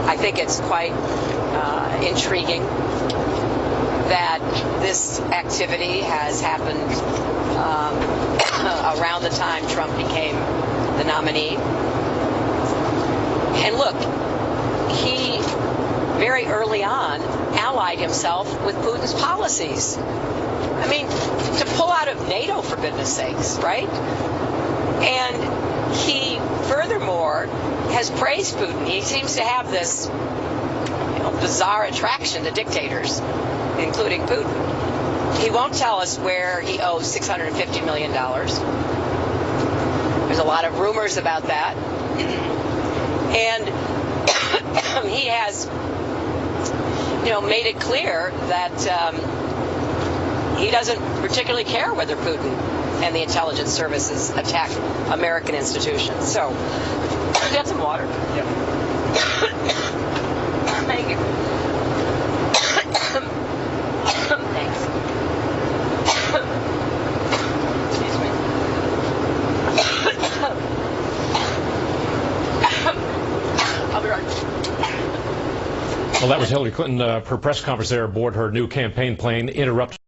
I think it's quite intriguing that this activity has happened around the time Trump became the nominee. And look, he very early on allied himself with Putin's policies. I mean, to pull out of NATO, for goodness sakes, right? And he, furthermore, has praised Putin. He seems to have this bizarre attraction to dictators, including Putin. He won't tell us where he owes $650 million. There's a lot of rumors about that. And he has, made it clear that he doesn't particularly care whether Putin and the intelligence services attack American institutions. So, you got some water? Yep. Thank you. Thanks. Excuse me. I'll be right back. Well, that was Hillary Clinton, her press conference there aboard her new campaign plane, interrupted.